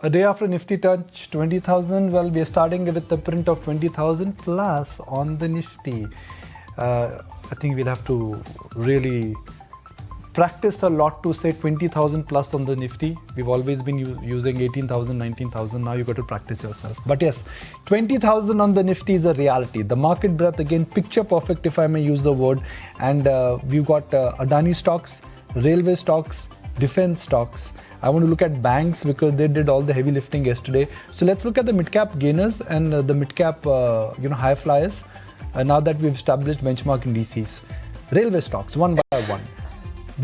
A day after Nifty touched 20,000, well, we are starting with the print of 20,000 plus on the Nifty. I think we'll have to really practice a lot to say 20,000 plus on the Nifty. We've always been using 18,000, 19,000. Now you've got to practice yourself. But yes, 20,000 on the Nifty is a reality. The market breadth, again, picture perfect, if I may use the word. And we've got Adani stocks, railway stocks, defense stocks. I want to look at banks because they did all the heavy lifting yesterday. So let's look at the mid-cap gainers and the mid-cap high flyers. Now that we've established benchmark indices. Railway stocks, one by one.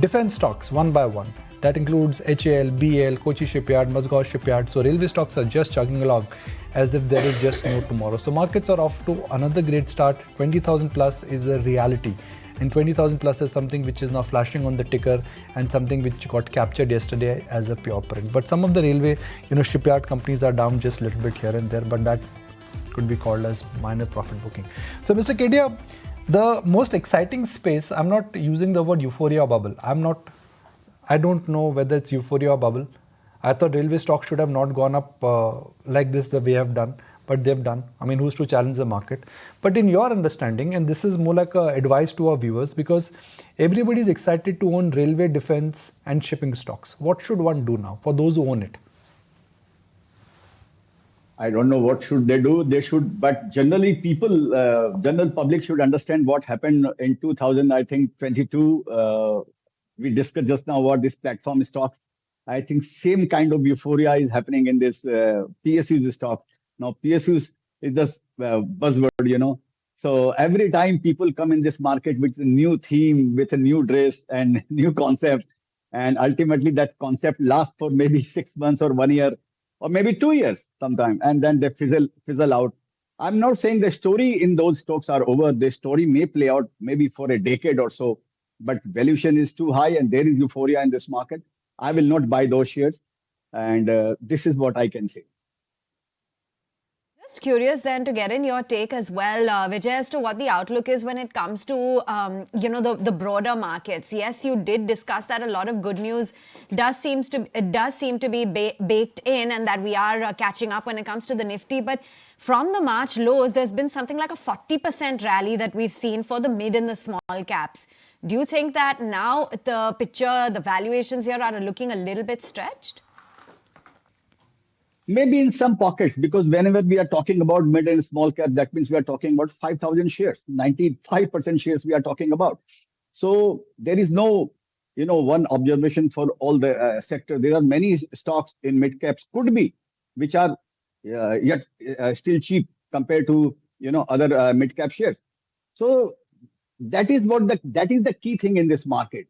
Defense stocks, one by one. That includes HAL, BAL, Kochi Shipyard, Mazgaon Shipyard. So railway stocks are just chugging along as if there is just no tomorrow. So markets are off to another great start. 20,000 plus is a reality. And 20,000 plus is something which is now flashing on the ticker and something which got captured yesterday as a pure print. But some of the railway, shipyard companies are down just a little bit here and there, but that could be called as minor profit booking. So Mr. Kedia, the most exciting space, I'm not using the word euphoria or bubble. I don't know whether it's euphoria or bubble. I thought railway stocks should have not gone up like this the way have done. But they've done. I mean, who's to challenge the market? But in your understanding, and this is more like a advice to our viewers, because everybody is excited to own railway, defense and shipping stocks. What should one do now for those who own it? I don't know what should they do. They should, but generally people, general public should understand what happened in 2022. We discussed just now about this platform stocks. I think same kind of euphoria is happening in this PSUs stocks. Now, PSUs is just buzzword, So every time people come in this market with a new theme, with a new dress and new concept, and ultimately that concept lasts for maybe 6 months or 1 year, or maybe 2 years sometime, and then they fizzle out. I'm not saying the story in those stocks are over. The story may play out maybe for a decade or so, but valuation is too high and there is euphoria in this market. I will not buy those shares. And this is what I can say. Just curious then to get in your take as well, Vijay, as to what the outlook is when it comes to, the broader markets. Yes, you did discuss that a lot of good news does seem to be baked in, and that we are catching up when it comes to the Nifty. But from the March lows, there's been something like a 40% rally that we've seen for the mid and the small caps. Do you think that now the picture, the valuations here are looking a little bit stretched? Maybe in some pockets, because whenever we are talking about mid and small cap, that means we are talking about 5,000 shares, 95% shares we are talking about. So there is no, one observation for all the sector. There are many stocks in mid caps could be, which are yet still cheap compared to, other mid cap shares. So that is the key thing in this market,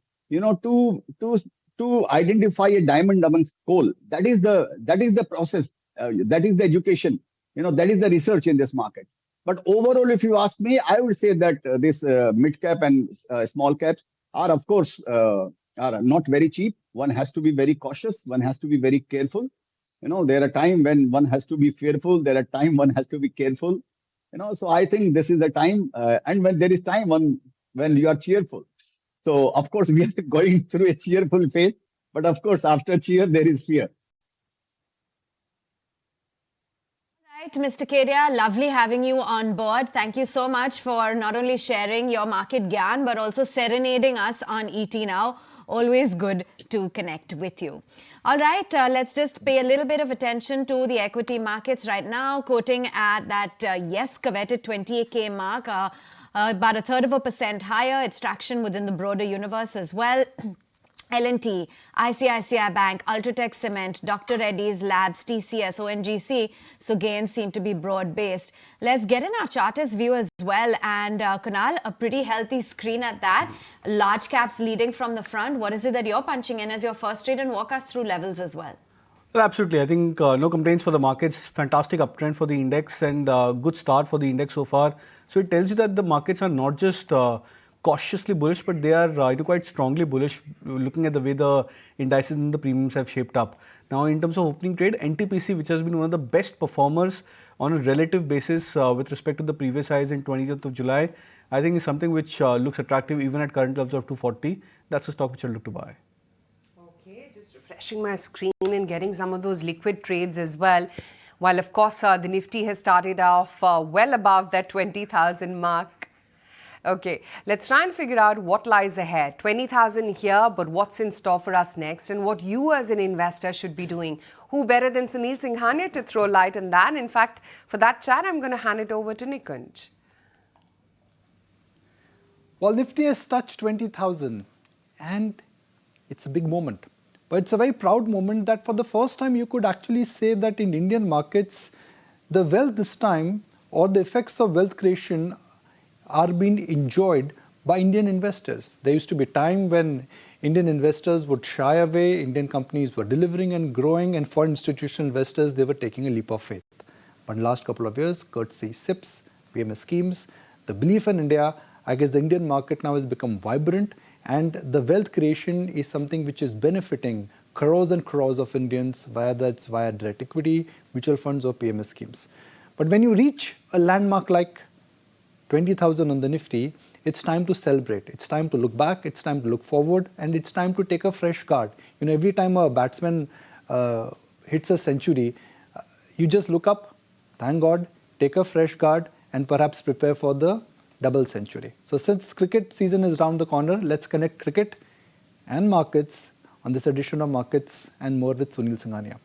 to identify a diamond amongst coal. That is the process. That is the education. That is the research in this market. But overall, if you ask me, I would say that this mid cap and small caps are, of course, are not very cheap. One has to be very cautious. One has to be very careful. There are times when one has to be fearful. There are times one has to be careful. So I think this is the time, and when there is time when you are cheerful. So, of course, we are going through a cheerful phase, but of course, after cheer, there is fear. Right, Mr. Kedia, lovely having you on board. Thank you so much for not only sharing your market gyan, but also serenading us on ET Now. Always good to connect with you. All right, let's just pay a little bit of attention to the equity markets right now, quoting at that, coveted 28K mark. About 1/3% higher. It's traction within the broader universe as well. L&T, ICICI Bank, Ultratech Cement, Dr. Reddy's Labs, TCS, ONGC. So gains seem to be broad-based. Let's get in our chartist view as well. And Kunal, a pretty healthy screen at that. Large caps leading from the front. What is it that you're punching in as your first trade, and walk us through levels as well? Well, absolutely. I think no complaints for the markets. Fantastic uptrend for the index and good start for the index so far. So it tells you that the markets are not just cautiously bullish, but they are quite strongly bullish, looking at the way the indices and the premiums have shaped up. Now, in terms of opening trade, NTPC, which has been one of the best performers on a relative basis with respect to the previous highs in 20th of July, I think is something which looks attractive even at current levels of 240. That's a stock which I'll look to buy. Okay, just refreshing my screen and getting some of those liquid trades as well. While, of course, the Nifty has started off well above that 20,000 mark. Okay, let's try and figure out what lies ahead. 20,000 here, but what's in store for us next and what you as an investor should be doing. Who better than Sunil Singhania to throw light on that? In fact, for that chat, I'm going to hand it over to Nikunj. Well, Nifty has touched 20,000 and it's a big moment. But it's a very proud moment that for the first time you could actually say that in Indian markets, the wealth this time or the effects of wealth creation are being enjoyed by Indian investors. There used to be a time when Indian investors would shy away, Indian companies were delivering and growing, and for institutional investors, they were taking a leap of faith. But in the last couple of years, courtesy SIPs, PMS schemes, the belief in India, I guess the Indian market now has become vibrant, and the wealth creation is something which is benefiting crores and crores of Indians, whether it's via direct equity, mutual funds or PMS schemes. But when you reach a landmark like 20,000 on the Nifty, it's time to celebrate. It's time to look back, it's time to look forward, and it's time to take a fresh card. You know, every time a batsman hits a century, you just look up, thank God, take a fresh card, and perhaps prepare for the double century. So since cricket season is round the corner, let's connect cricket and markets on this edition of Markets and More with Sunil Singhania.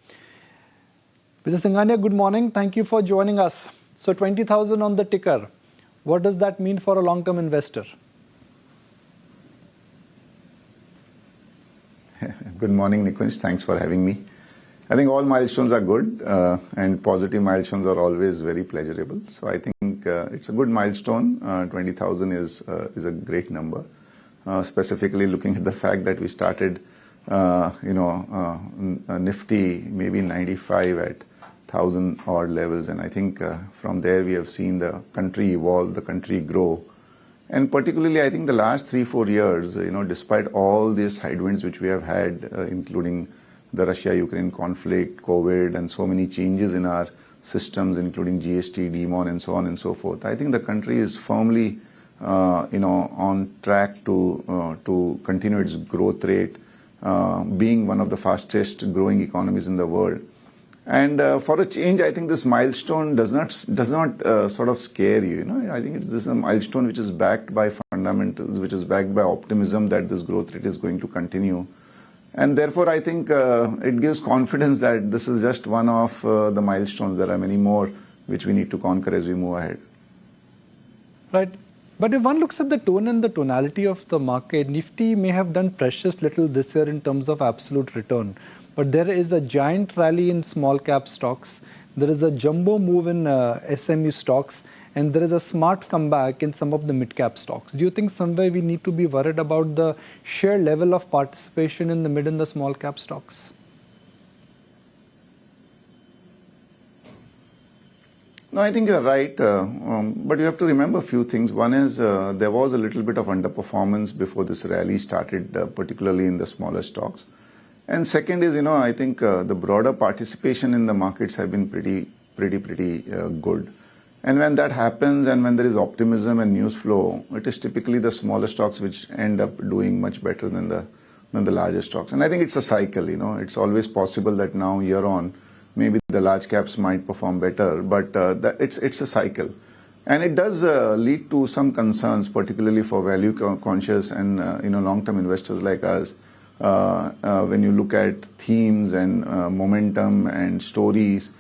Mr. Singhania, good morning. Thank you for joining us. So 20,000 on the ticker. What does that mean for a long-term investor? Good morning, Nikunj. Thanks for having me. I think all milestones are good and positive milestones are always very pleasurable. So I think it's a good milestone. 20,000 is a great number, specifically looking at the fact that we started, Nifty maybe 95 at 1,000 odd levels. And I think from there we have seen the country evolve, the country grow. And particularly, I think the last 3-4 years, despite all these headwinds which we have had, including the Russia-Ukraine conflict, COVID, and so many changes in our systems, including GST, DeMon, and so on and so forth. I think the country is firmly, on track to continue its growth rate, being one of the fastest growing economies in the world. And for a change, I think this milestone does not sort of scare you. I think this is a milestone which is backed by fundamentals, which is backed by optimism that this growth rate is going to continue. And therefore, I think it gives confidence that this is just one of the milestones. There are many more which we need to conquer as we move ahead. Right. But if one looks at the tone and the tonality of the market, Nifty may have done precious little this year in terms of absolute return. But there is a giant rally in small cap stocks. There is a jumbo move in SME stocks. And there is a smart comeback in some of the mid-cap stocks. Do you think somewhere we need to be worried about the sheer level of participation in the mid and the small cap stocks? No, I think you're right. But you have to remember a few things. One is there was a little bit of underperformance before this rally started, particularly in the smaller stocks. And second is, I think the broader participation in the markets have been pretty good. And when that happens and when there is optimism and news flow, it is typically the smaller stocks which end up doing much better than the larger stocks. And I think it's a cycle, It's always possible that now year on, maybe the large caps might perform better, but it's a cycle. And it does lead to some concerns, particularly for value conscious and long-term investors like us. When you look at themes and momentum and stories,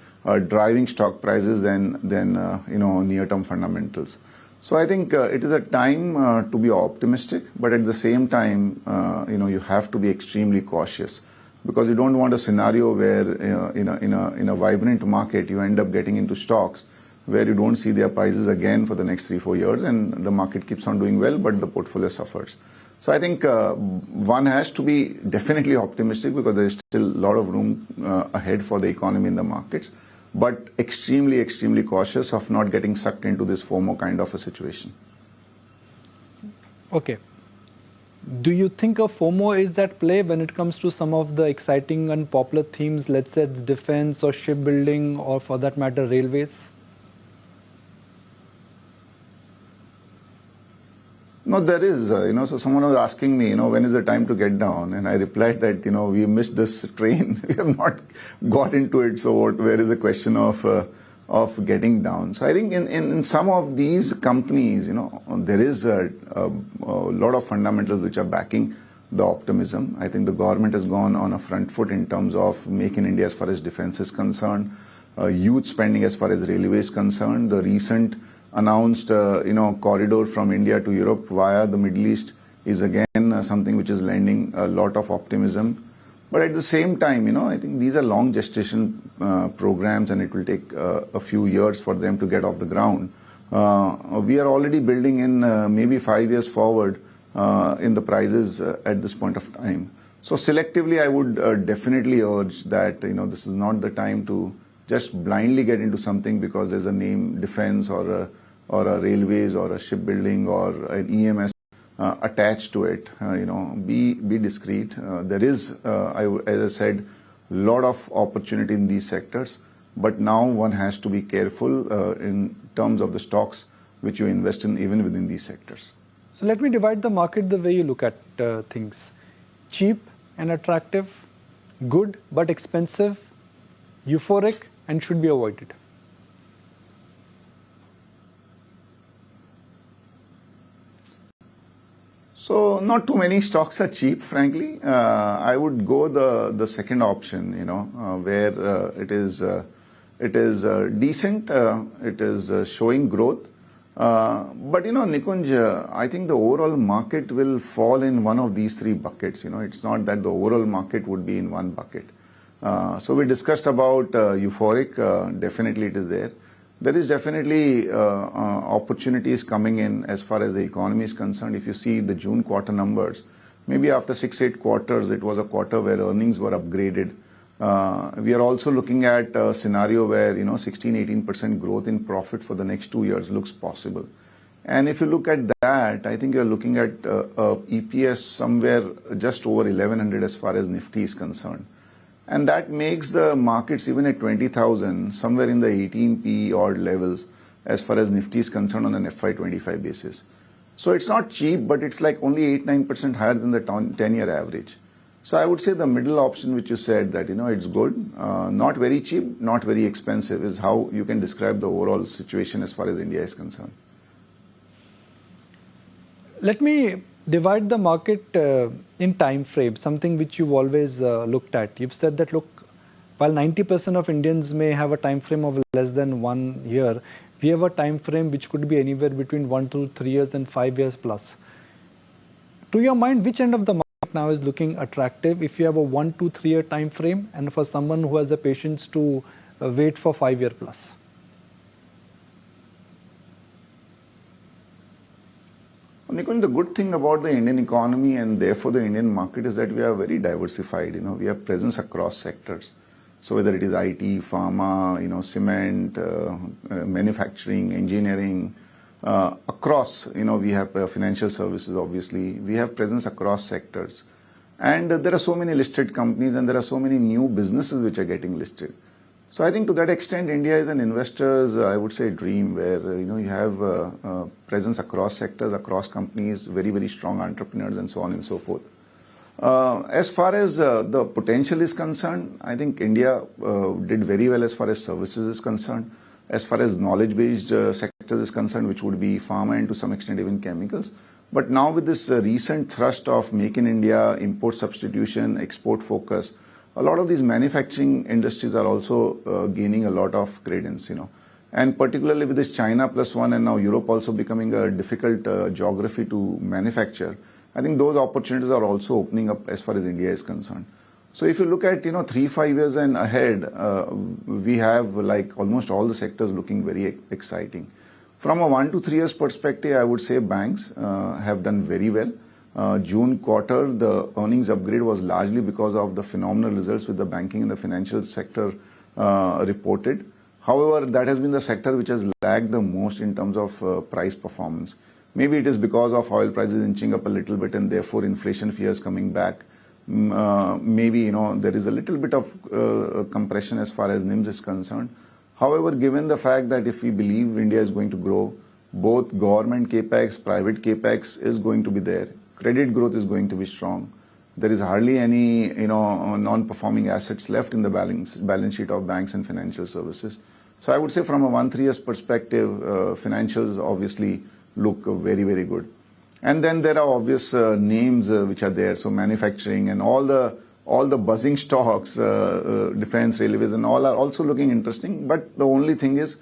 driving stock prices than near-term fundamentals. So I think it is a time to be optimistic, but at the same time, you have to be extremely cautious because you don't want a scenario where in a vibrant market you end up getting into stocks where you don't see their prices again for the next 3-4 years, and the market keeps on doing well, but the portfolio suffers. So I think one has to be definitely optimistic because there is still a lot of room ahead for the economy in the markets, but extremely cautious of not getting sucked into this FOMO kind of a situation. Okay. Do you think a FOMO is at play when it comes to some of the exciting and popular themes, let's say it's defense or shipbuilding or for that matter railways? No, there is, so someone was asking me, when is the time to get down? And I replied that, we missed this train. We have not got into it. So where is the question of getting down? So I think in some of these companies, there is a lot of fundamentals which are backing the optimism. I think the government has gone on a front foot in terms of Make in India as far as defense is concerned, youth spending as far as railway is concerned, the recent announced, corridor from India to Europe via the Middle East is again something which is lending a lot of optimism. But at the same time, I think these are long gestation programs, and it will take a few years for them to get off the ground. We are already building in maybe 5 years forward in the prices at this point of time. So selectively, I would definitely urge that, this is not the time to just blindly get into something because there's a name defense or a railways or a shipbuilding or an EMS attached to it. Be discreet. There is, as I said, a lot of opportunity in these sectors, but now one has to be careful in terms of the stocks which you invest in, even within these sectors. So let me divide the market the way you look at things. Cheap and attractive, good but expensive, euphoric and should be avoided. So not too many stocks are cheap, frankly. I would go the second option, where it is decent, it is showing growth. But Nikunj, I think the overall market will fall in one of these three buckets. It's not that the overall market would be in one bucket. So we discussed about euphoric. Definitely it is there. There is definitely opportunities coming in as far as the economy is concerned. If you see the June quarter numbers, maybe after 6-8 quarters, it was a quarter where earnings were upgraded. We are also looking at a scenario where 16-18% growth in profit for the next 2 years looks possible. And if you look at that, I think you're looking at EPS somewhere just over 1100 as far as Nifty is concerned. And that makes the markets even at 20,000 somewhere in the 18p odd levels as far as Nifty is concerned on an FY25 basis. So it's not cheap, but it's like only 8-9% higher than the 10-year average. So I would say the middle option which you said that, it's good, not very cheap, not very expensive is how you can describe the overall situation as far as India is concerned. Let me divide the market in time frame, something which you've always looked at. You've said that, look, while 90% of Indians may have a time frame of less than 1 year, we have a time frame which could be anywhere between 1 to 3 years and 5 years plus. To your mind, which end of the market now is looking attractive if you have a 1 to 3 year time frame and for someone who has the patience to wait for 5 year plus? Nikunj, the good thing about the Indian economy and therefore the Indian market is that we are very diversified. We have presence across sectors. So whether it is IT, pharma, cement, manufacturing, engineering, across, we have financial services, obviously. We have presence across sectors. And there are so many listed companies and there are so many new businesses which are getting listed. So I think to that extent, India is an investor's, I would say, dream where, you have presence across sectors, across companies, very, very strong entrepreneurs and so on and so forth. As far as the potential is concerned, I think India did very well as far as services is concerned. As far as knowledge-based sectors is concerned, which would be pharma and to some extent even chemicals. But now with this recent thrust of Make in India, import substitution, export focus, a lot of these manufacturing industries are also gaining a lot of credence, And particularly with this China plus one and now Europe also becoming a difficult geography to manufacture, I think those opportunities are also opening up as far as India is concerned. So if you look at, 3-5 years and ahead, we have like almost all the sectors looking very exciting. From a 1 to 3 years perspective, I would say banks have done very well. June quarter, the earnings upgrade was largely because of the phenomenal results with the banking and the financial sector reported. However, that has been the sector which has lagged the most in terms of price performance. Maybe it is because of oil prices inching up a little bit and therefore inflation fears coming back. Maybe, there is a little bit of compression as far as NIMS is concerned. However, given the fact that if we believe India is going to grow, Both government capex, private capex is going to be there. Credit growth is going to be strong. There is hardly any, non-performing assets left in the balance sheet of banks and financial services. So I would say from a 1-3 years perspective, financials obviously look very, very good. And then there are obvious names which are there. So manufacturing and all the buzzing stocks, defense, railways, and all are also looking interesting. But the only thing is,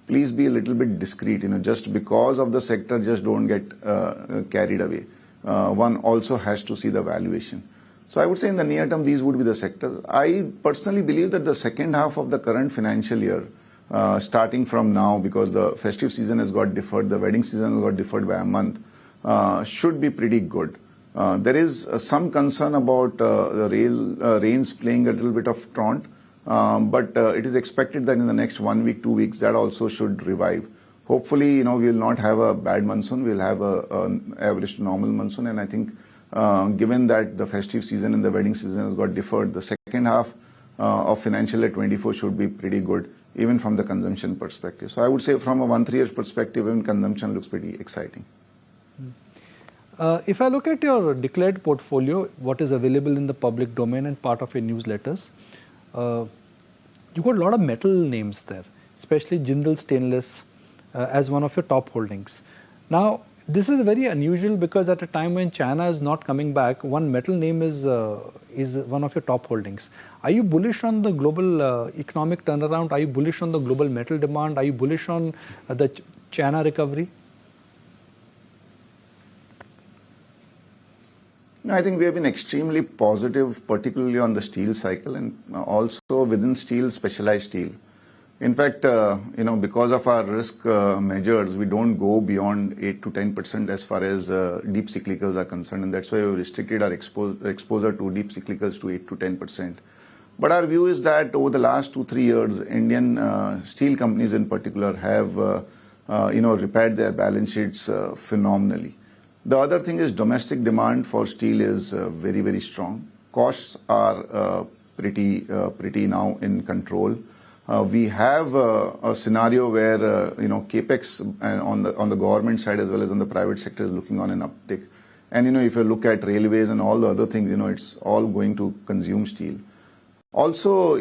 please be a little bit discreet. Just because of the sector, just don't get carried away. One also has to see the valuation. So I would say in the near term, these would be the sectors. I personally believe that the second half of the current financial year, starting from now, because the festive season has got deferred, the wedding season has got deferred by a month, should be pretty good. There is some concern about the rains playing a little bit of truant, but it is expected that in the next 1 week, 2 weeks, that also should revive. Hopefully, we will not have a bad monsoon. We'll have an average to normal monsoon. And I think, given that the festive season and the wedding season has got deferred, the second half of financial year 24 should be pretty good, even from the consumption perspective. So I would say from a 1-3 years perspective, even consumption looks pretty exciting. If I look at your declared portfolio, what is available in the public domain and part of your newsletters, you got a lot of metal names there, especially Jindal Stainless as one of your top holdings. Now, this is very unusual because at a time when China is not coming back, one metal name is one of your top holdings. Are you bullish on the global economic turnaround? Are you bullish on the global metal demand? Are you bullish on the China recovery? I think we have been extremely positive, particularly on the steel cycle and also within steel, specialized steel. In fact, because of our risk measures, we don't go beyond 8 to 10% as far as deep cyclicals are concerned, and that's why we restricted our exposure to deep cyclicals to 8 to 10%. But our view is that over the last 2-3 years, Indian steel companies in particular have, repaired their balance sheets phenomenally. The other thing is domestic demand for steel is very, very strong. Costs are pretty now in control. We have a scenario where capex on the government side as well as on the private sector is looking on an uptick. And if you look at railways and all the other things, it's all going to consume steel. Also,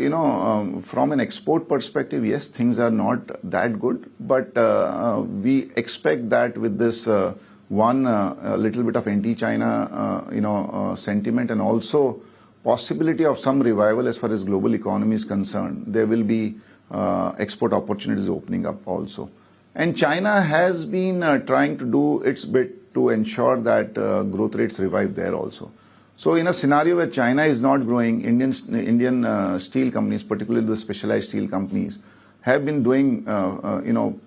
from an export perspective, yes, things are not that good, but we expect that with this a little bit of anti-China sentiment and also possibility of some revival as far as global economy is concerned, there will be export opportunities opening up also. And China has been trying to do its bit to ensure that growth rates revive there also. So in a scenario where China is not growing, Indian steel companies, particularly the specialized steel companies, have been doing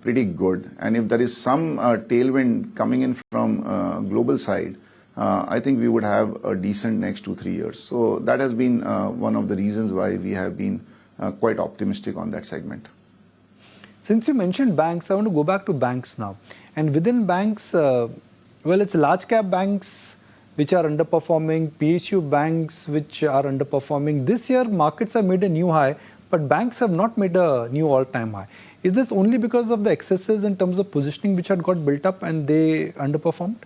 pretty good. And if there is some tailwind coming in from global side, I think we would have a decent next 2-3 years. So that has been one of the reasons why we have been quite optimistic on that segment. Since you mentioned banks, I want to go back to banks now. And within banks, it's large cap banks which are underperforming, PSU banks which are underperforming. This year, markets have made a new high, but banks have not made a new all-time high. Is this only because of the excesses in terms of positioning which had got built up and they underperformed?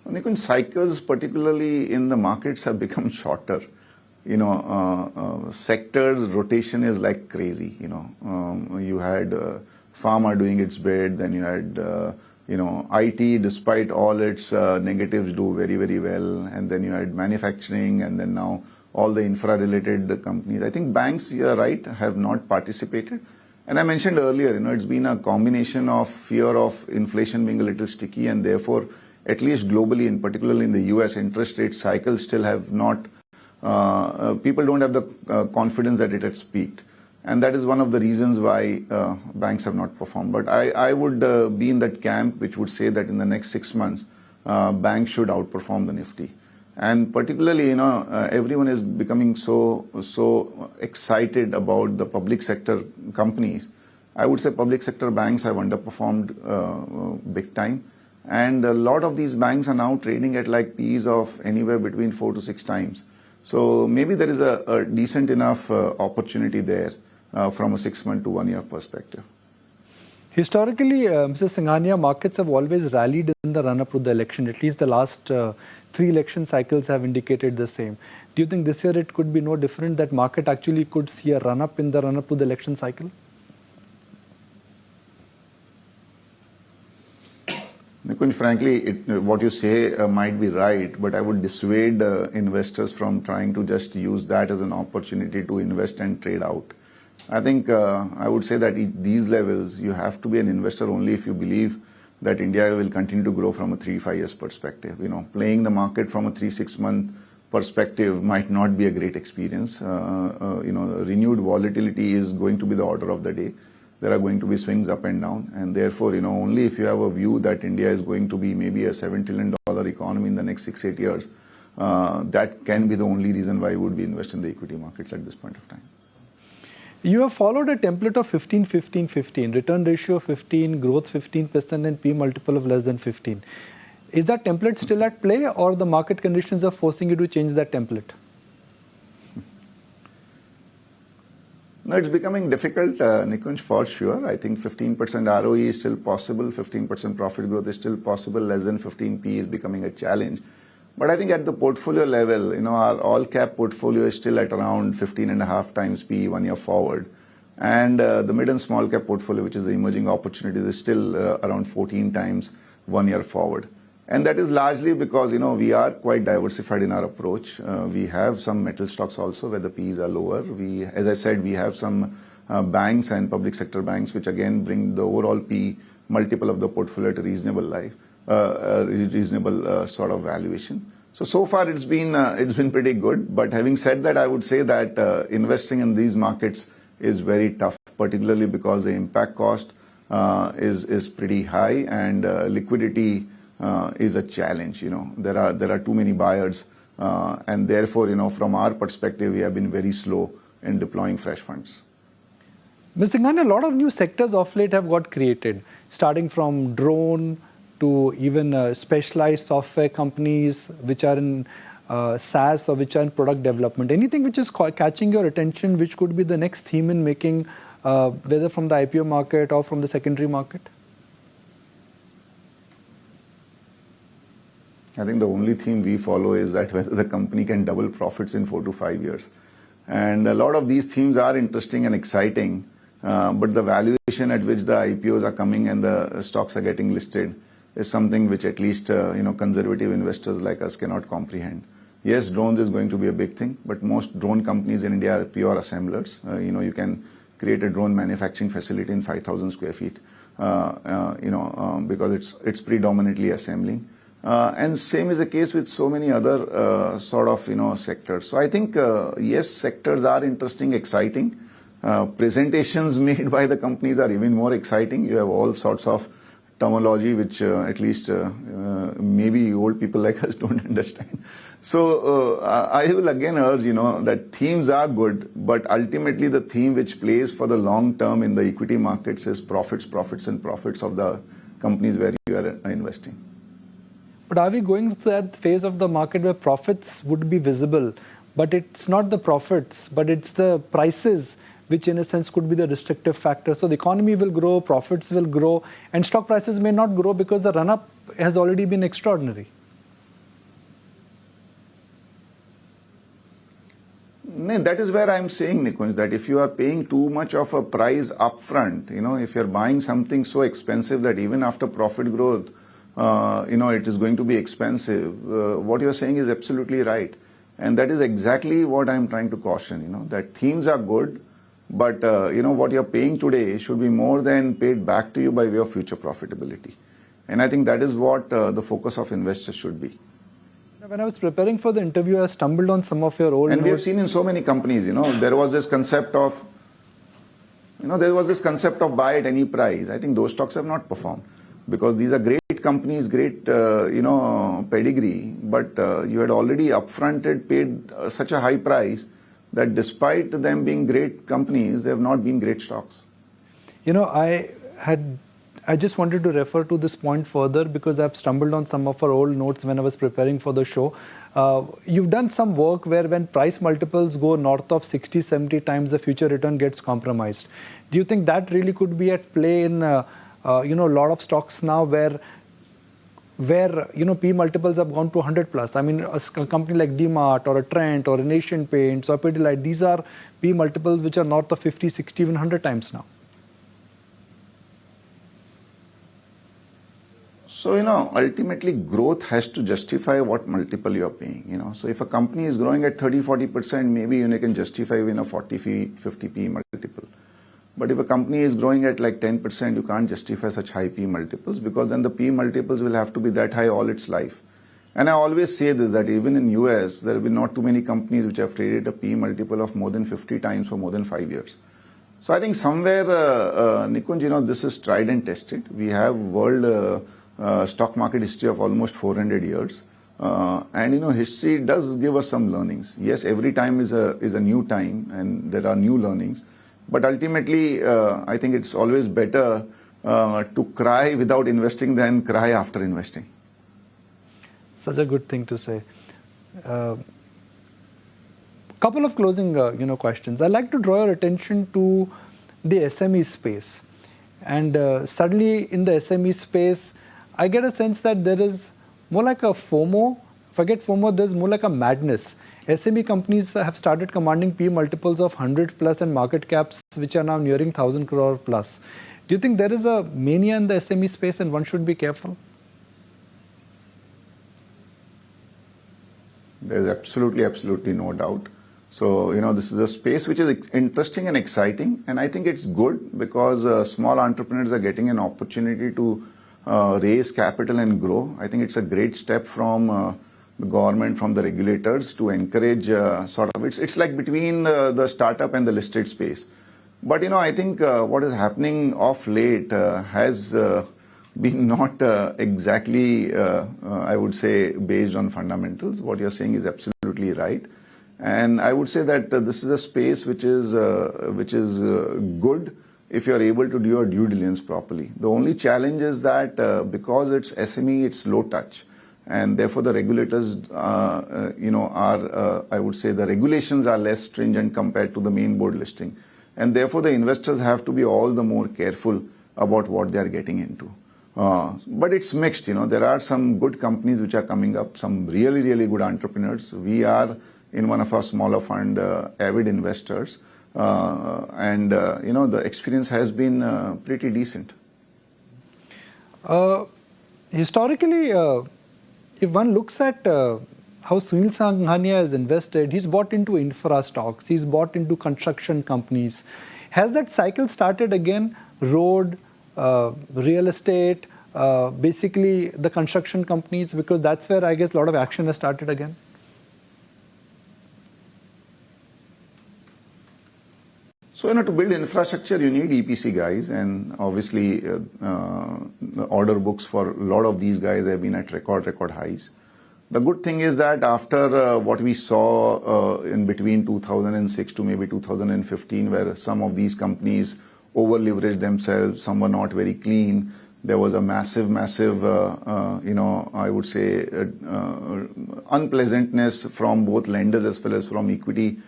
Nikun, cycles, particularly in the markets, have become shorter. Sectors rotation is like crazy. You had pharma doing its bit, then you had IT, despite all its negatives, do very, very well, and then you had manufacturing, and then now all the infra-related companies. I think banks, you're right, have not participated. And I mentioned earlier, it's been a combination of fear of inflation being a little sticky, and therefore, at least globally, and particularly in the US, interest rate cycles still have not, people don't have the confidence that it has peaked. And that is one of the reasons why banks have not performed. But I would be in that camp which would say that in the next 6 months, banks should outperform the Nifty. And particularly, everyone is becoming so excited about the public sector companies. I would say public sector banks have underperformed big time. And a lot of these banks are now trading at like P's of anywhere between 4 to 6 times. So maybe there is a decent enough opportunity there. from a 6-month to 1 year perspective. Historically, Mr. Singhania, markets have always rallied in the run-up to the election. At least the last 3 election cycles have indicated the same. Do you think this year it could be no different, that market actually could see a run-up in the run-up to the election cycle? Nikunj, frankly, what you say might be right, but I would dissuade investors from trying to just use that as an opportunity to invest and trade out. I think I would say that at these levels, you have to be an investor only if you believe that India will continue to grow from a 3-5 years perspective. Playing the market from a 3-6 month perspective might not be a great experience. Renewed volatility is going to be the order of the day. There are going to be swings up and down, and therefore, only if you have a view that India is going to be maybe a $7 trillion economy in the next 6-8 years, that can be the only reason why you would be investing in the equity markets at this point of time. You have followed a template of 15, 15, 15, return ratio 15, growth 15%, and P multiple of less than 15. Is that template still at play, or the market conditions are forcing you to change that template? No, it's becoming difficult, Nikunj, for sure. I think 15% ROE is still possible, 15% profit growth is still possible, less than 15 P is becoming a challenge. But I think at the portfolio level, our all-cap portfolio is still at around 15.5 times P 1 year forward. And the mid and small-cap portfolio, which is the emerging opportunities, is still around 14 times 1 year forward. And that is largely because, we are quite diversified in our approach. We have some metal stocks also where the Ps are lower. As I said, we have some banks and public sector banks, which again bring the overall P multiple of the portfolio to reasonable sort of valuation. So far it's been pretty good. But having said that, I would say that investing in these markets is very tough, particularly because the impact cost is pretty high, and liquidity is a challenge. There are too many buyers, and therefore, from our perspective, we have been very slow in deploying fresh funds. Mr. Singhania, a lot of new sectors of late have got created, starting from drone to even specialized software companies which are in SaaS or which are in product development. Anything which is catching your attention, which could be the next theme in making, whether from the IPO market or from the secondary market? I think the only theme we follow is that whether the company can double profits in 4 to 5 years. And a lot of these themes are interesting and exciting, but the valuation at which the IPOs are coming and the stocks are getting listed is something which at least conservative investors like us cannot comprehend. Yes, drones is going to be a big thing, but most drone companies in India are pure assemblers. You can create a drone manufacturing facility in 5,000 square feet, because it's predominantly assembling. And same is the case with so many other sectors. So I think, yes, sectors are interesting, exciting. Presentations made by the companies are even more exciting. You have all sorts of terminology which at least maybe old people like us don't understand. So I will again urge, that themes are good, but ultimately the theme which plays for the long term in the equity markets is profits and profits of the companies where you are investing. But are we going to that phase of the market where profits would be visible, but it's not the profits, but it's the prices, which in a sense could be the restrictive factor? So the economy will grow, profits will grow, and stock prices may not grow because the run-up has already been extraordinary. No, that is where I'm saying, Nikunj, that if you are paying too much of a price upfront, if you're buying something so expensive that even after profit growth, it is going to be expensive. What you're saying is absolutely right. And that is exactly what I'm trying to caution, that themes are good, but, what you're paying today should be more than paid back to you by way of future profitability. And I think that is what the focus of investors should be. When I was preparing for the interview, I stumbled on some of your old And we have seen in so many companies, there was this concept of, buy at any price. I think those stocks have not performed, because these are great companies, great, pedigree, but you had already upfronted paid such a high price that despite them being great companies, they have not been great stocks. I I just wanted to refer to this point further because I've stumbled on some of our old notes when I was preparing for the show. You've done some work where when price multiples go north of 60, 70 times, the future return gets compromised. Do you think that really could be at play in a lot of stocks now where P multiples have gone to 100 plus? I mean, a company like DMart or a Trent or an Asian Paints or Pidilite, these are P multiples which are north of 50, 60, even 100 times now. So, ultimately growth has to justify what multiple you're paying, So if a company is growing at 30, 40%, maybe you can justify a 40, 50 P multiple. But if a company is growing at like 10%, you can't justify such high P multiples because then the P multiples will have to be that high all its life. And I always say this, that even in US, there have been not too many companies which have traded a P multiple of more than 50 times for more than 5 years. So I think somewhere, Nikunj, this is tried and tested. We have world stock market history of almost 400 years. And history does give us some learnings. Yes, every time is a new time and there are new learnings. But ultimately, I think it's always better to cry without investing than cry after investing. Such a good thing to say. Couple of closing questions. I'd like to draw your attention to the SME space. And suddenly in the SME space, I get a sense that there is more like a FOMO. Forget FOMO, there's more like a madness. SME companies have started commanding P multiples of 100 plus and market caps which are now nearing 1,000 crore plus. Do you think there is a mania in the SME space and one should be careful? There's absolutely no doubt. So, this is a space which is interesting and exciting. And I think it's good because small entrepreneurs are getting an opportunity to raise capital and grow. I think it's a great step from the government, from the regulators to encourage it's like between the startup and the listed space. But, I think what is happening of late has been not exactly, I would say, based on fundamentals. What you're saying is absolutely right. And I would say that this is a space which is good if you're able to do your due diligence properly. The only challenge is that because it's SME, it's low touch. And therefore the regulators, are, I would say the regulations are less stringent compared to the main board listing. And therefore the investors have to be all the more careful about what they are getting into. But it's mixed, there are some good companies which are coming up, some really, really good entrepreneurs. We are in one of our smaller fund avid investors. The experience has been pretty decent. Historically, if one looks at how Sunil Sanghania has invested, he's bought into infra stocks, he's bought into construction companies. Has that cycle started again? Road, real estate, basically the construction companies, because that's where I guess a lot of action has started again. So, to build infrastructure, you need EPC guys, and obviously the order books for a lot of these guys have been at record highs. The good thing is that after what we saw in between 2006 to maybe 2015, where some of these companies over-leveraged themselves, some were not very clean, there was a massive, I would say, unpleasantness from both lenders as well as from equity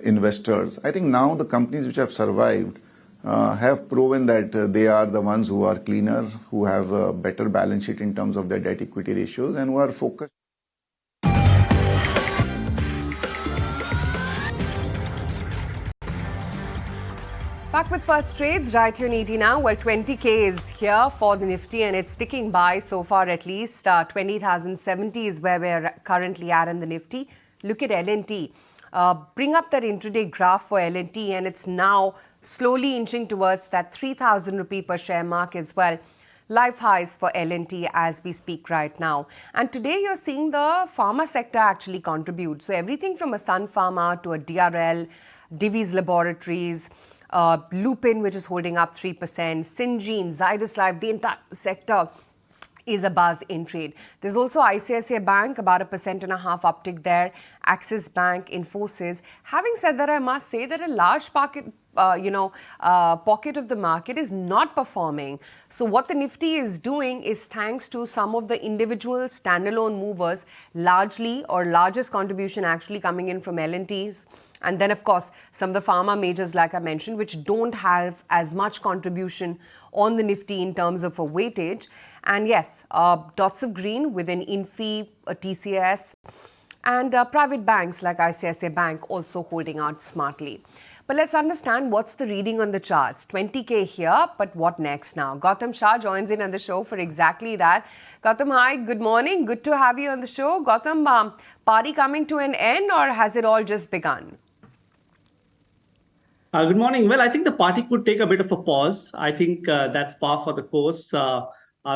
investors. I think now the companies which have survived have proven that they are the ones who are cleaner, who have a better balance sheet in terms of their debt equity ratios, and who are focused. Back with first trades right here in ET now. Well, 20K is here for the Nifty and it's sticking by so far at least. 20,070 is where we're currently at in the Nifty. Look at L&T. Bring up that intraday graph for L&T and it's now slowly inching towards that 3,000 rupee per share mark as well. Life highs for L&T as we speak right now. And today you're seeing the pharma sector actually contribute. So everything from a Sun Pharma to a DRL, Divi's Laboratories, Lupin, which is holding up 3%, Syngene, Zydus Life, the entire sector is a buzz in trade. There's also ICICI Bank, about 1.5% uptick there, Axis Bank, Infosys. Having said that, I must say that a large pocket of the market is not performing. So what the Nifty is doing is thanks to some of the individual standalone movers, largely or largest contribution actually coming in from L&Ts. And then, of course, some of the pharma majors, like I mentioned, which don't have as much contribution on the Nifty in terms of a weightage. And yes, dots of green within Infi, TCS, and private banks like ICICI Bank also holding out smartly. But let's understand what's the reading on the charts. 20K here, but what next now? Gautam Shah joins in on the show for exactly that. Gautam, hi, good morning. Good to have you on the show. Gautam, party coming to an end, or has it all just begun? Good morning. Well, I think the party could take a bit of a pause. I think that's par for the course.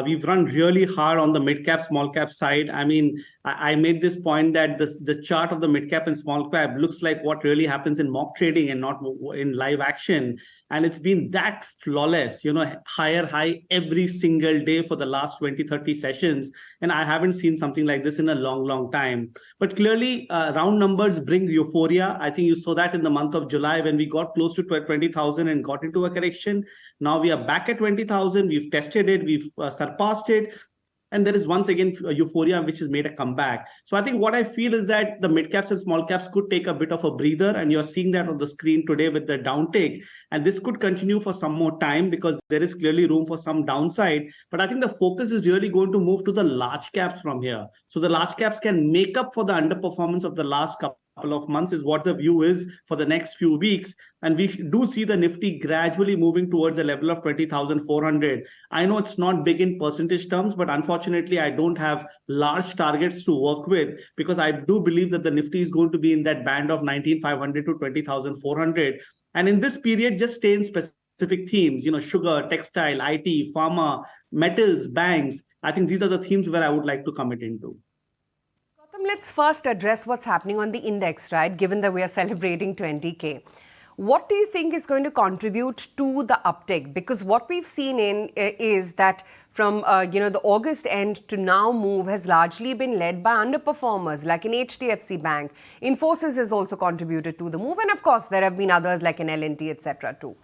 We've run really hard on the mid-cap, small-cap side. I mean, I made this point that the chart of the mid-cap and small-cap looks like what really happens in mock trading and not in live action. And it's been that flawless, higher high every single day for the last 20, 30 sessions. And I haven't seen something like this in a long, long time. But clearly, round numbers bring euphoria. I think you saw that in the month of July when we got close to 20,000 and got into a correction. Now we are back at 20,000. We've tested it. We've surpassed it. And there is once again euphoria, which has made a comeback. So I think what I feel is that the mid caps and small caps could take a bit of a breather. And you're seeing that on the screen today with the downtake. And this could continue for some more time because there is clearly room for some downside. But I think the focus is really going to move to the large caps from here. So the large caps can make up for the underperformance of the last couple of months is what the view is for the next few weeks. And we do see the Nifty gradually moving towards a level of 20,400. I know it's not big in percentage terms, but unfortunately, I don't have large targets to work with because I do believe that the Nifty is going to be in that band of 19,500 to 20,400. And in this period, just stay in specific themes, sugar, textile, IT, pharma, metals, banks. I think these are the themes where I would like to commit into. Let's first address what's happening on the index, right? Given that we are celebrating 20K. What do you think is going to contribute to the uptick? Because what we've seen is that from the August end to now move has largely been led by underperformers like in HDFC Bank. Infosys has also contributed to the move. And of course, there have been others like in L&T, etc. too.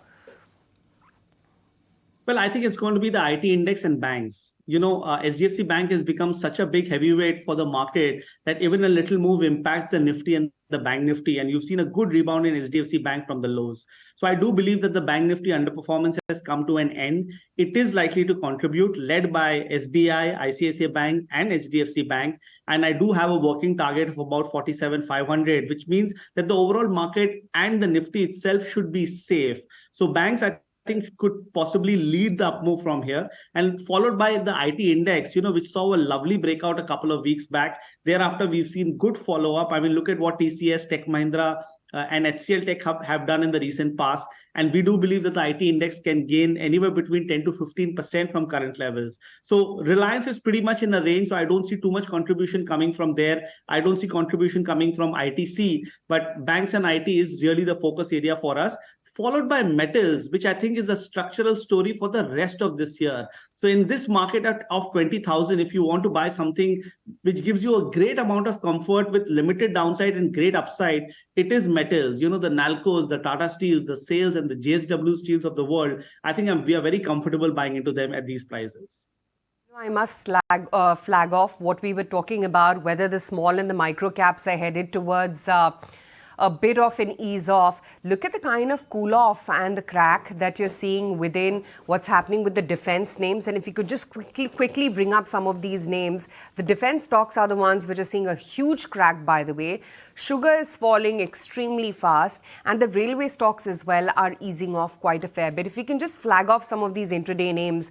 Well, I think it's going to be the IT index and banks. HDFC Bank has become such a big heavyweight for the market that even a little move impacts the Nifty and the Bank Nifty. And you've seen a good rebound in HDFC Bank from the lows. So I do believe that the Bank Nifty underperformance has come to an end. It is likely to contribute, led by SBI, ICICI Bank, and HDFC Bank. And I do have a working target of about 47,500, which means that the overall market and the Nifty itself should be safe. So banks, I think could possibly lead the up move from here, and followed by the IT index, which saw a lovely breakout a couple of weeks back. Thereafter, we've seen good follow up. I mean, look at what TCS, Tech Mahindra, and HCL Tech have done in the recent past. And we do believe that the IT index can gain anywhere between 10 to 15% from current levels. So Reliance is pretty much in the range. So I don't see too much contribution coming from there. I don't see contribution coming from ITC, but banks and IT is really the focus area for us, followed by metals, which I think is a structural story for the rest of this year. So in this market of 20,000, if you want to buy something which gives you a great amount of comfort with limited downside and great upside, it is metals. The Nalcos, the Tata Steels, the SAILs, and the JSW Steels of the world. I think we are very comfortable buying into them at these prices. I must flag off what we were talking about, whether the small and the micro caps are headed towards a bit of an ease off. Look at the kind of cool off and the crack that you're seeing within what's happening with the defense names. And if you could just quickly bring up some of these names. The defense stocks are the ones which are seeing a huge crack, by the way. Sugar is falling extremely fast, and the railway stocks as well are easing off quite a fair bit. If we can just flag off some of these intraday names,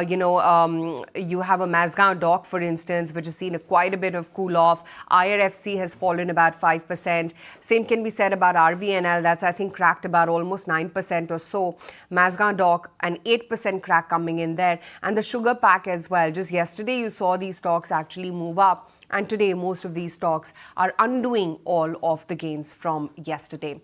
you have a Mazgaon Dock, for instance, which has seen quite a bit of cool off. IRFC has fallen about 5%. Same can be said about RVNL. That's, I think, cracked about almost 9% or so. Mazgaon Dock, an 8% crack coming in there. And the sugar pack as well. Just yesterday, you saw these stocks actually move up. And today, most of these stocks are undoing all of the gains from yesterday.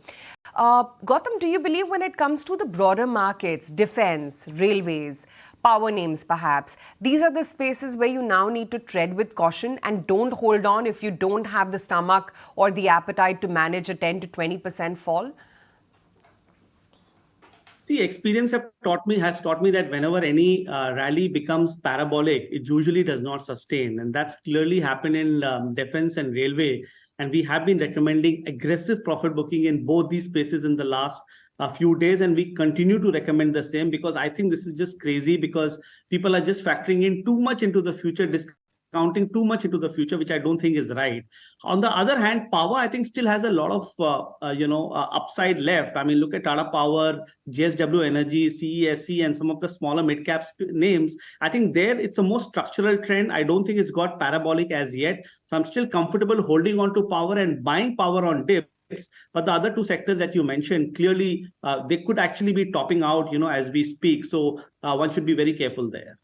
Gautam, do you believe when it comes to the broader markets, defense, railways, power names perhaps, these are the spaces where you now need to tread with caution and don't hold on if you don't have the stomach or the appetite to manage a 10 to 20% fall? See, experience has taught me that whenever any rally becomes parabolic, it usually does not sustain, and that's clearly happened in defense and railway. And we have been recommending aggressive profit booking in both these spaces in the last few days, and we continue to recommend the same because I think this is just crazy because people are just factoring in too much into the future, discounting too much into the future, which I don't think is right. On the other hand, power, I think, still has a lot of upside left. I mean, look at Tata Power, JSW Energy, CESC, and some of the smaller mid-cap names. I think there it's a more structural trend. I don't think it's got parabolic as yet. So I'm still comfortable holding on to power and buying power on dips. But the other two sectors that you mentioned, clearly, they could actually be topping out, as we speak. So one should be very careful there.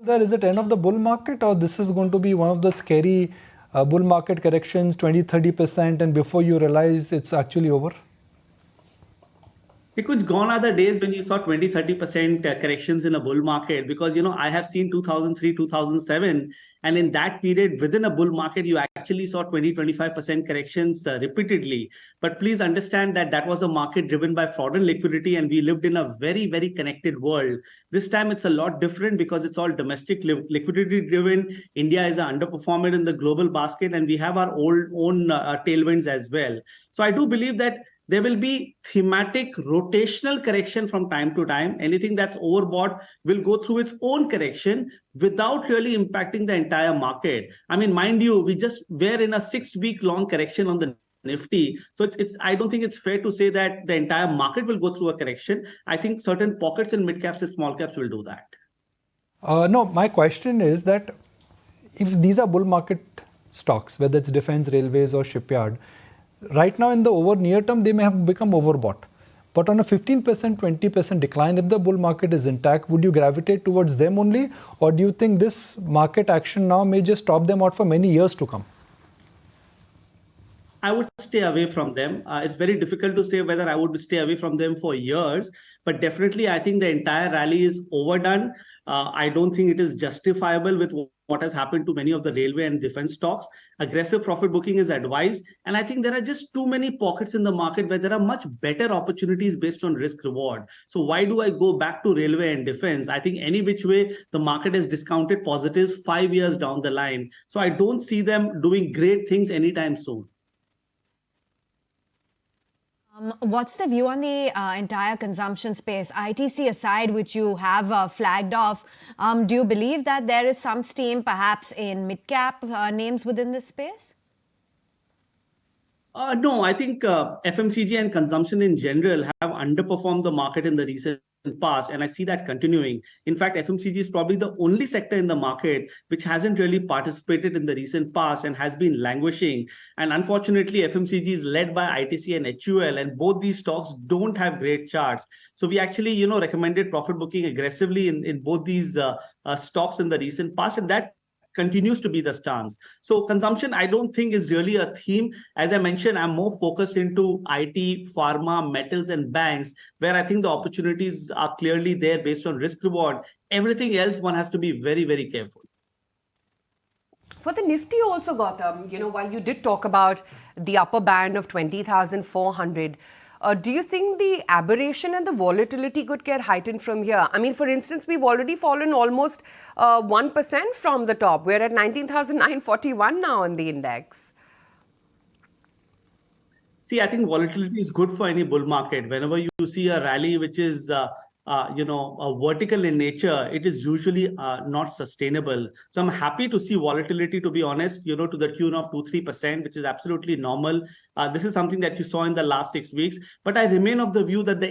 Is it end of the bull market, or this is going to be one of the scary bull market corrections, 20-30%, and before you realize it's actually over? Because gone are the days when you saw 20-30% corrections in a bull market, because I have seen 2003, 2007, and in that period within a bull market you actually saw 20-25% corrections repeatedly. But please understand that that was a market driven by fraud and liquidity, and we lived in a very, very connected world. This time it's a lot different because it's all domestic liquidity driven. India is an underperformer in the global basket, and we have our own tailwinds as well. So I do believe that there will be thematic rotational correction from time to time. Anything that's overbought will go through its own correction without really impacting the entire market. I mean, mind you, we're in a 6-week long correction on the Nifty. So I don't think it's fair to say that the entire market will go through a correction. I think certain pockets in mid caps and small caps will do that. No, my question is that if these are bull market stocks, whether it's defense, railways or shipyard, right now in the near term, they may have become overbought. But on a 15%, 20% decline, if the bull market is intact, would you gravitate towards them only? Or do you think this market action now may just stop them out for many years to come? I would stay away from them. It's very difficult to say whether I would stay away from them for years, but definitely I think the entire rally is overdone. I don't think it is justifiable with what has happened to many of the railway and defense stocks. Aggressive profit booking is advised. And I think there are just too many pockets in the market where there are much better opportunities based on risk reward. So why do I go back to railway and defense? I think any which way the market has discounted positives 5 years down the line. So I don't see them doing great things anytime soon. What's the view on the entire consumption space? ITC aside, which you have flagged off, do you believe that there is some steam perhaps in mid-cap names within this space? No, I think FMCG and consumption in general have underperformed the market in the recent past, and I see that continuing. In fact, FMCG is probably the only sector in the market which hasn't really participated in the recent past and has been languishing. And unfortunately, FMCG is led by ITC and HUL, and both these stocks don't have great charts. So we actually, recommended profit booking aggressively in both these stocks in the recent past, and that continues to be the stance. So consumption, I don't think is really a theme. As I mentioned, I'm more focused into IT, pharma, metals, and banks, where I think the opportunities are clearly there based on risk reward. Everything else, one has to be very, very careful. For the Nifty also, Gautam, while you did talk about the upper band of 20,400, do you think the aberration and the volatility could get heightened from here? I mean, for instance, we've already fallen almost 1% from the top. We're at 19,941 now on the index. See, I think volatility is good for any bull market. Whenever you see a rally which is vertical in nature, it is usually not sustainable. So I'm happy to see volatility, to be honest, to the tune of 2-3%, which is absolutely normal. This is something that you saw in the last 6 weeks. But I remain of the view that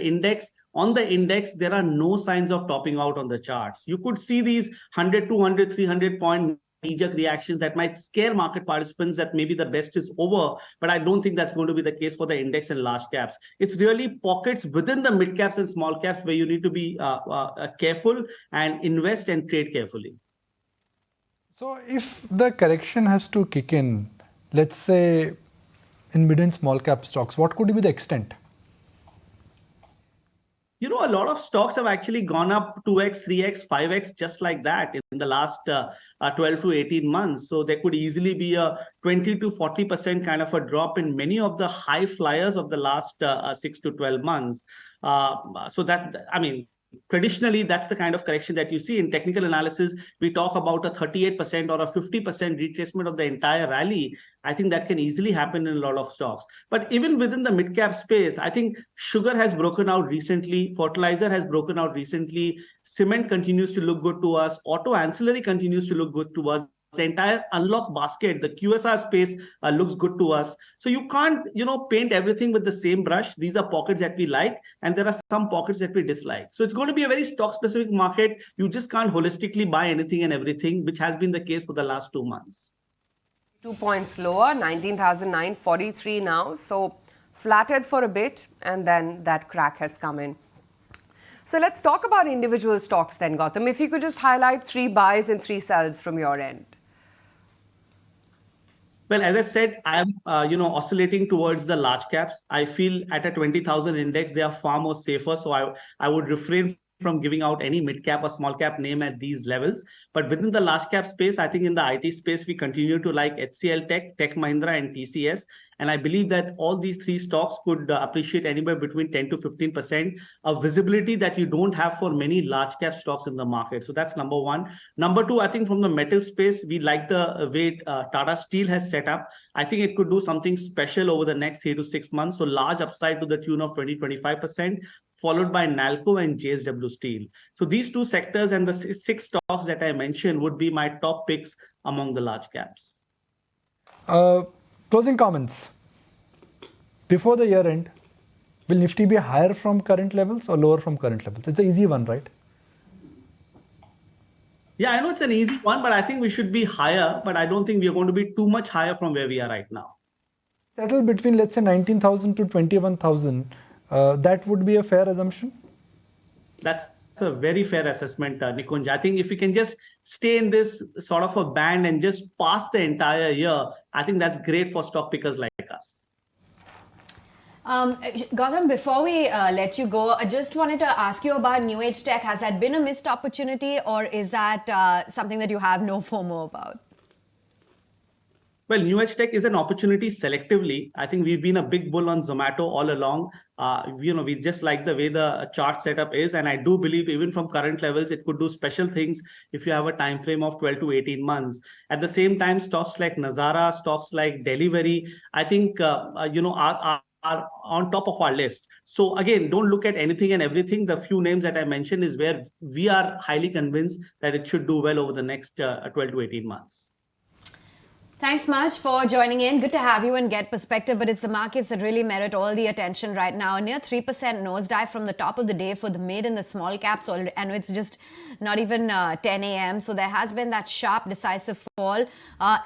on the index, there are no signs of topping out on the charts. You could see these 100, 200, 300 point knee-jerk reactions that might scare market participants that maybe the best is over, but I don't think that's going to be the case for the index and large caps. It's really pockets within the mid caps and small caps where you need to be careful and invest and trade carefully. So if the correction has to kick in, let's say in mid and small cap stocks, what could be the extent? A a lot of stocks have actually gone up 2x, 3x, 5x, just like that in the last 12 to 18 months. So there could easily be a 20 to 40% kind of a drop in many of the high flyers of the last 6 to 12 months. So that, I mean, traditionally, that's the kind of correction that you see. In technical analysis, we talk about a 38% or a 50% retracement of the entire rally. I think that can easily happen in a lot of stocks. But even within the mid-cap space, I think sugar has broken out recently, fertilizer has broken out recently, cement continues to look good to us, auto ancillary continues to look good to us. The entire unlock basket, the QSR space looks good to us. So you can't, paint everything with the same brush. These are pockets that we like, and there are some pockets that we dislike. So it's going to be a very stock-specific market. You just can't holistically buy anything and everything, which has been the case for the last 2 months. 2 points lower, 19,943 now. So flattered for a bit, and then that crack has come in. So let's talk about individual stocks then, Gautam. If you could just highlight 3 buys and 3 sells from your end. Well, as I said, I'm oscillating towards the large caps. I feel at a 20,000 index, they are far more safer. So I would refrain from giving out any mid cap or small cap name at these levels. But within the large cap space, I think in the IT space, we continue to like HCL Tech, Tech Mahindra, and TCS. And I believe that all these 3 stocks could appreciate anywhere between 10 to 15%, a visibility that you don't have for many large cap stocks in the market. So that's number 1. Number 2, I think from the metal space, we like the way Tata Steel has set up. I think it could do something special over the next 3 to 6 months. So large upside to the tune of 20-25%, followed by Nalco and JSW Steel. So these 2 sectors and the 6 stocks that I mentioned would be my top picks among the large caps. Closing comments. Before the year end, will Nifty be higher from current levels or lower from current levels? It's an easy one, right? Yeah, I know it's an easy one, but I think we should be higher, but I don't think we are going to be too much higher from where we are right now. Settle between, let's say, 19,000 to 21,000. That would be a fair assumption? That's a very fair assessment, Nikunj. I think if we can just stay in this sort of a band and just pass the entire year, I think that's great for stock pickers like us. Gautam, before we let you go, I just wanted to ask you about New Age Tech. Has that been a missed opportunity, or is that something that you have no FOMO about? Well, New Age Tech is an opportunity selectively. I think we've been a big bull on Zomato all along. We just like the way the chart setup is, and I do believe even from current levels, it could do special things if you have a time frame of 12 to 18 months. At the same time, stocks like Nazara, stocks like Delivery, I think are on top of our list. So again, don't look at anything and everything. The few names that I mentioned is where we are highly convinced that it should do well over the next 12 to 18 months. Thanks much for joining in. Good to have you and get perspective, but it's the markets that really merit all the attention right now. A near 3% nosedive from the top of the day for the mid and the small caps, and it's just not even 10 a.m. So there has been that sharp, decisive fall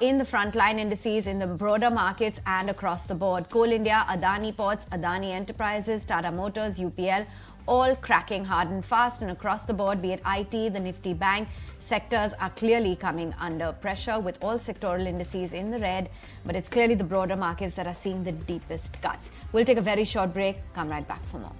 in the frontline indices, in the broader markets and across the board. Coal India, Adani Ports, Adani Enterprises, Tata Motors, UPL, all cracking hard and fast, and across the board, be it IT, the Nifty Bank, sectors are clearly coming under pressure with all sectoral indices in the red, but it's clearly the broader markets that are seeing the deepest cuts. We'll take a very short break, come right back for more.